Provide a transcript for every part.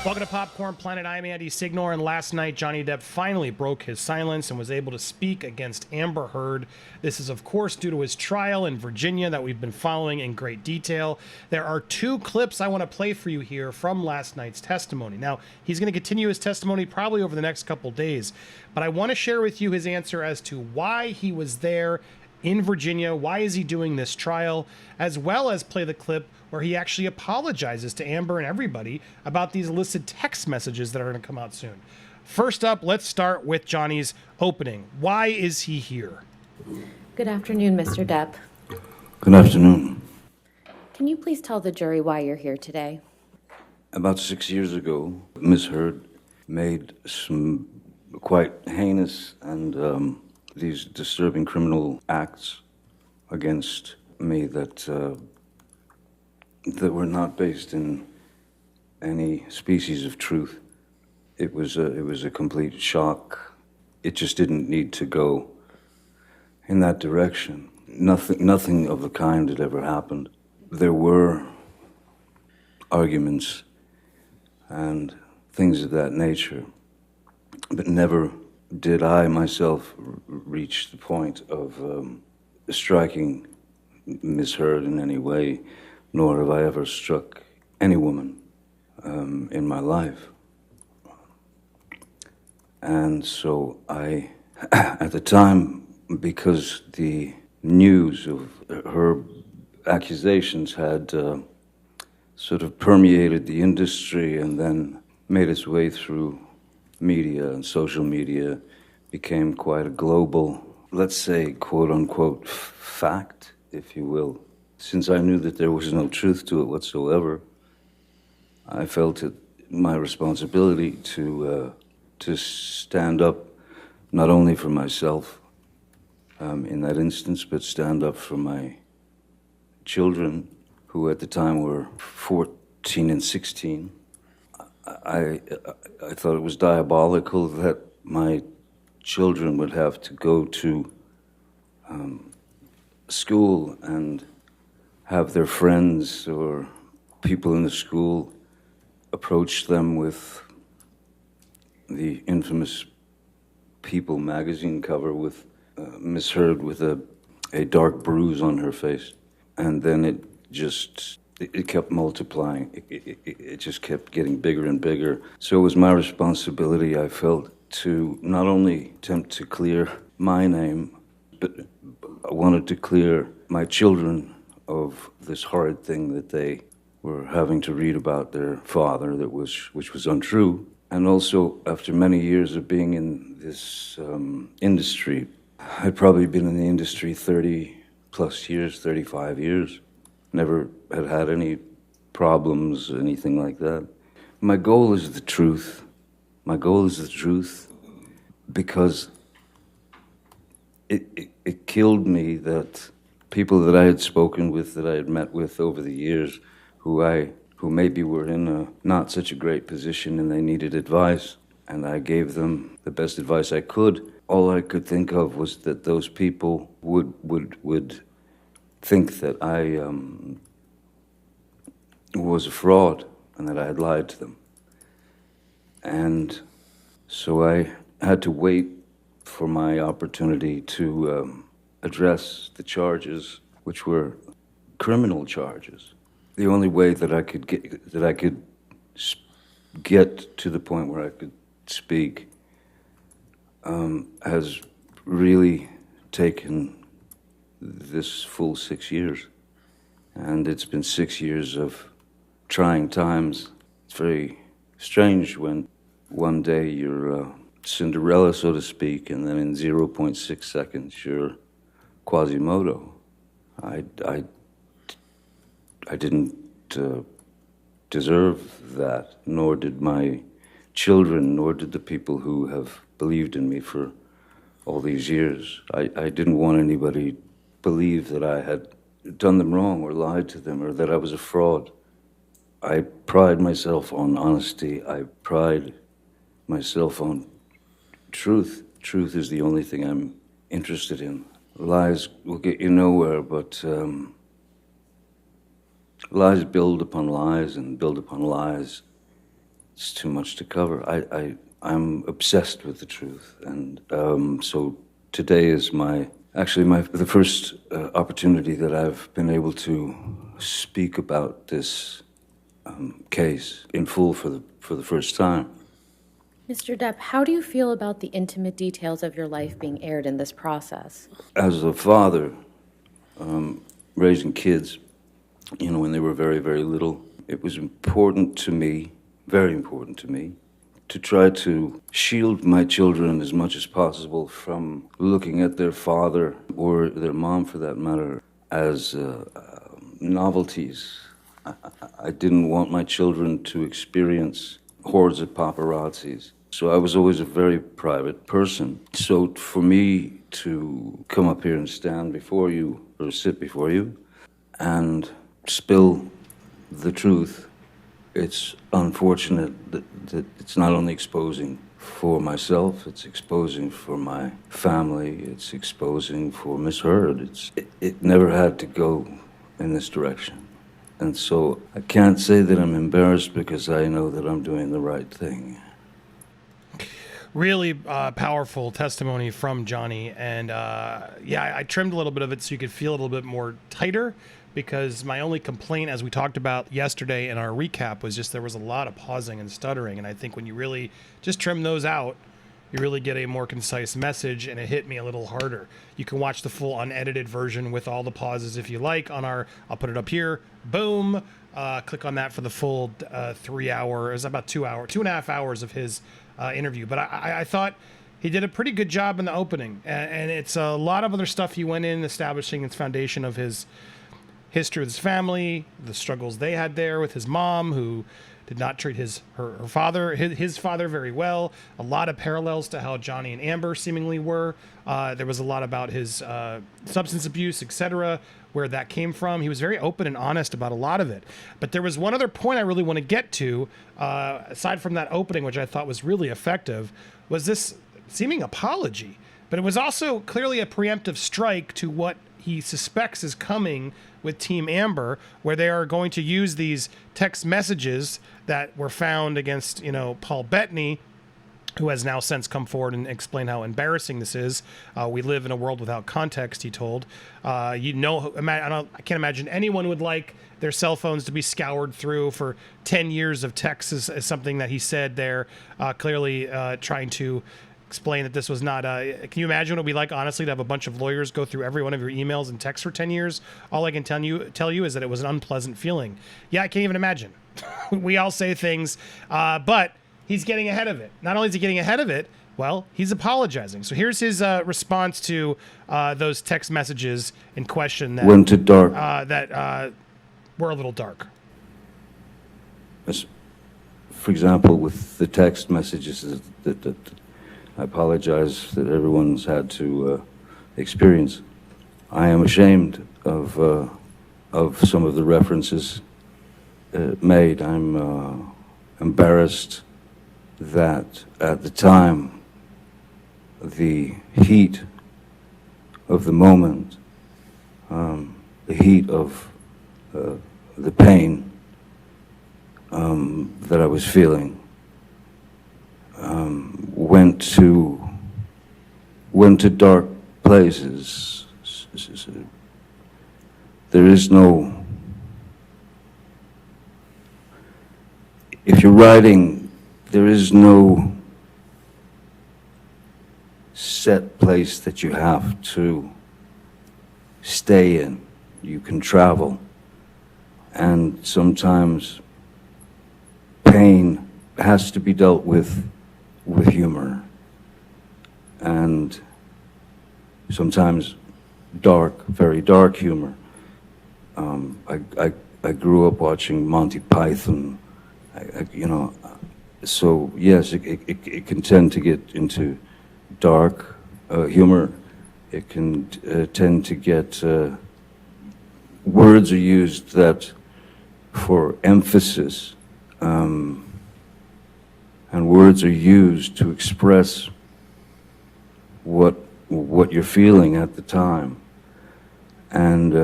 Welcome to Popcorn Planet. I'm Andy Signore, and last night Johnny Depp finally broke his silence and was able to speak against Amber Heard. This is, of course, due to his trial in Virginia that we've been following in great detail. There are two clips I want to play for you here from last night's testimony. Now, he's going to continue his testimony probably over the next couple days, but I want to share with you his answer as to why he was there in Virginia, why is he doing this trial, as well as play the clip where he actually apologizes to Amber and everybody about these illicit text messages that are going to come out soon. First up, let's start with Johnny's opening. Why is he here? Good afternoon, Mr. Depp. Good afternoon. Can you please tell the jury why you're here today? About 6 years ago, Miss Heard made some quite heinous and these disturbing criminal acts against me that were not based in any species of truth. It was a complete shock. It just didn't need to go in that direction. Nothing of the kind had ever happened. There were arguments and things of that nature, but never did I myself reach the point of striking Miss Heard in any way, nor have I ever struck any woman in my life. And so I, at the time, because the news of her accusations had sort of permeated the industry and then made its way through media and social media, became quite a global, let's say, quote-unquote, fact, if you will. Since I knew that there was no truth to it whatsoever, I felt it my responsibility to stand up not only for myself in that instance, but stand up for my children, who at the time were 14 and 16. I thought it was diabolical that my children would have to go to school and have their friends or people in the school approach them with the infamous People magazine cover with Miss Heard with a dark bruise on her face. And then it kept multiplying. It just kept getting bigger and bigger. So it was my responsibility, I felt, to not only attempt to clear my name, but I wanted to clear my children of this horrid thing that they were having to read about their father, which was untrue. And also, after many years of being in this industry, I'd probably been in the industry 30 plus years, 35 years. Never had any problems, anything like that. My goal is the truth. My goal is the truth because it killed me that people that I had spoken with, that I had met with over the years, who maybe were in a not such a great position and they needed advice, and I gave them the best advice I could. All I could think of was that those people would think that I was a fraud and that I had lied to them. And so I had to wait for my opportunity to address the charges, which were criminal charges. The only way that I could get to the point where I could speak has really taken this full 6 years. And it's been 6 years of trying times. It's very strange when one day you're Cinderella, so to speak, and then in 0.6 seconds you're Quasimodo. I didn't deserve that, nor did my children, nor did the people who have believed in me for all these years. I didn't want anybody to believe that I had done them wrong or lied to them or that I was a fraud. I pride myself on honesty. I pride myself on truth. Truth is the only thing I'm interested in. Lies will get you nowhere, but lies build upon lies and build upon lies it's too much to cover. I'm obsessed with the truth, and so today is the first opportunity that I've been able to speak about this case in full for the first time. Mr. Depp, how do you feel about the intimate details of your life being aired in this process? As a father, raising kids, when they were very, very little, it was important to me, very important to me, to try to shield my children as much as possible from looking at their father, or their mom for that matter, as novelties. I didn't want my children to experience hordes of paparazzis. So I was always a very private person. So for me to come up here and stand before you, or sit before you, and spill the truth, it's unfortunate that it's not only exposing for myself, it's exposing for my family, it's exposing for Miss Heard. It never had to go in this direction. And so I can't say that I'm embarrassed, because I know that I'm doing the right thing. Really powerful testimony from Johnny. And I trimmed a little bit of it so you could feel a little bit more tighter, because my only complaint, as we talked about yesterday in our recap, was just there was a lot of pausing and stuttering. And I think when you really just trim those out, you really get a more concise message, and it hit me a little harder. You can watch the full unedited version with all the pauses if you like on I'll put it up here, boom. Click on that for the full 3 hour, it was about 2.5 hours of his interview. But I thought he did a pretty good job in the opening, and it's a lot of other stuff he went in establishing its foundation of his history with his family, the struggles they had there with his mom, who did not treat his father very well. A lot of parallels to how Johnny and Amber seemingly were. There was a lot about his substance abuse, etc., where that came from. He was very open and honest about a lot of it. But there was one other point I really want to get to, aside from that opening, which I thought was really effective, was this seeming apology. But it was also clearly a preemptive strike to what he suspects is coming with Team Amber, where they are going to use these text messages that were found against, Paul Bettany, who has now since come forward and explained how embarrassing this is. We live in a world without context, he told. I can't imagine anyone would like their cell phones to be scoured through for 10 years of texts, as something that he said there, clearly trying to explain that this was not can you imagine what it would be like, honestly, to have a bunch of lawyers go through every one of your emails and texts for 10 years? All I can tell you is that it was an unpleasant feeling. Yeah, I can't even imagine. We all say things, but he's getting ahead of it. Not only is he getting ahead of it, well, he's apologizing. So here's his response to those text messages in question that Went to dark. That were a little dark. For example, with the text messages that I apologize that everyone's had to experience. I am ashamed of some of the references made. I'm embarrassed that at the time, the heat of the moment, the heat of the pain that I was feeling, went to dark places. There is no, if you're writing, there is no set place that you have to stay in. You can travel, and sometimes pain has to be dealt with humor, and sometimes dark, very dark humor. I grew up watching Monty Python, so yes, it can tend to get into dark humor. It can tend to get, words are used that for emphasis, and words are used to express what you're feeling at the time. And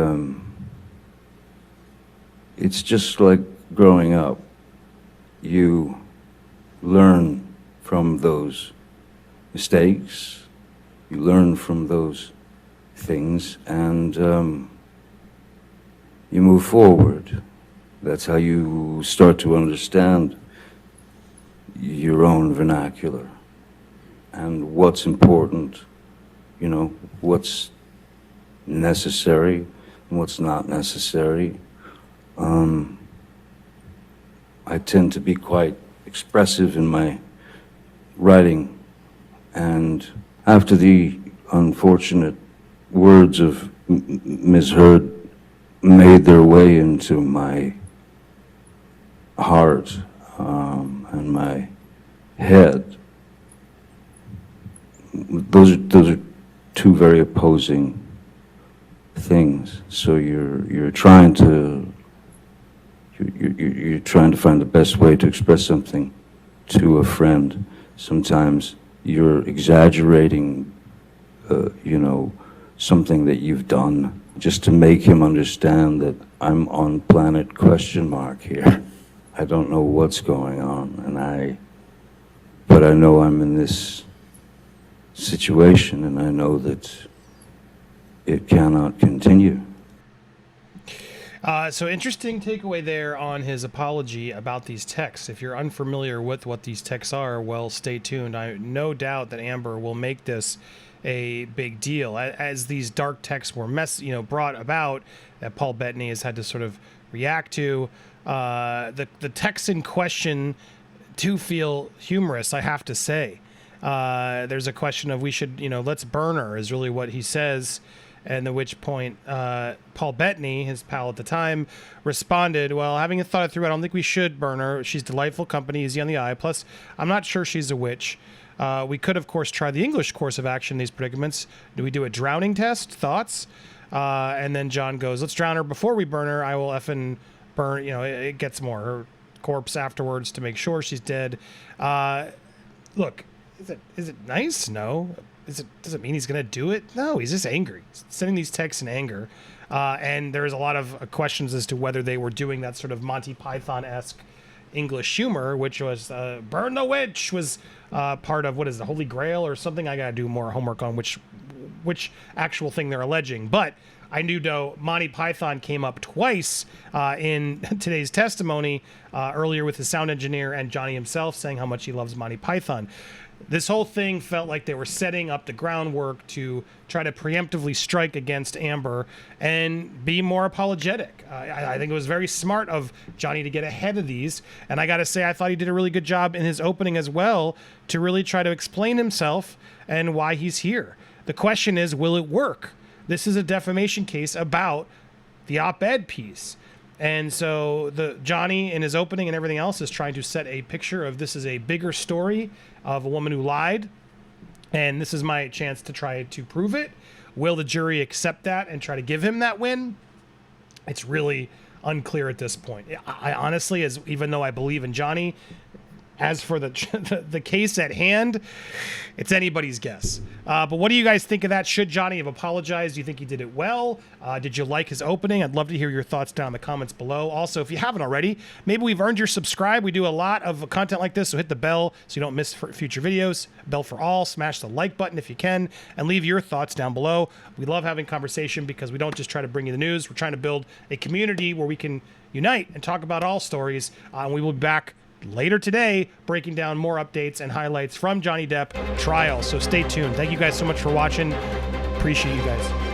it's just like growing up. You learn from those mistakes, you learn from those things, and you move forward. That's how you start to understand your own vernacular and what's important, you know, what's necessary and what's not necessary. I tend to be quite expressive in my writing, and after the unfortunate words of Ms. Heard made their way into my heart and my head, those are two very opposing things. So you're trying to find the best way to express something to a friend. Sometimes you're exaggerating, you know, something that you've done just to make him understand that I'm on planet question mark here. I don't know what's going on, but I know I'm in this situation, and I know that it cannot continue. So interesting takeaway there on his apology about these texts. If you're unfamiliar with what these texts are, well, stay tuned. I no doubt that Amber will make this a big deal as these dark texts were brought about, that Paul Bettany has had to sort of react to. The texts in question do feel humorous, I have to say. There's a question of we should, let's burn her is really what he says. And at which point, Paul Bettany, his pal at the time, responded, well, having thought it through, I don't think we should burn her. She's delightful company, easy on the eye. Plus, I'm not sure she's a witch. We could, of course, try the English course of action in these predicaments. Do we do a drowning test? Thoughts? And then John goes, let's drown her before we burn her. I will effing burn, it gets more. Her corpse afterwards to make sure she's dead. Look, is it nice? No. Does it mean he's going to do it? No, he's just angry. He's sending these texts in anger. And there's a lot of questions as to whether they were doing that sort of Monty Python-esque English humor, which was burn the witch was part of, what is the Holy Grail or something? I got to do more homework on which actual thing they're alleging. But I knew, though, Monty Python came up twice in today's testimony, earlier with his sound engineer and Johnny himself saying how much he loves Monty Python. This whole thing felt like they were setting up the groundwork to try to preemptively strike against Amber and be more apologetic. I think it was very smart of Johnny to get ahead of these. And I got to say, I thought he did a really good job in his opening as well to really try to explain himself and why he's here. The question is, will it work? This is a defamation case about the op-ed piece. And so Johnny in his opening and everything else is trying to set a picture of this is a bigger story of a woman who lied. And this is my chance to try to prove it. Will the jury accept that and try to give him that win? It's really unclear at this point. I honestly, even though I believe in Johnny, as for the case at hand, it's anybody's guess. But what do you guys think of that? Should Johnny have apologized? Do you think he did it well? Did you like his opening? I'd love to hear your thoughts down in the comments below. Also, if you haven't already, maybe we've earned your subscribe. We do a lot of content like this, so hit the bell so you don't miss future videos. Bell for all. Smash the like button if you can, and leave your thoughts down below. We love having conversation because we don't just try to bring you the news. We're trying to build a community where we can unite and talk about all stories. And we will be back later today, breaking down more updates and highlights from Johnny Depp trial. So stay tuned. Thank you guys so much for watching. Appreciate you guys.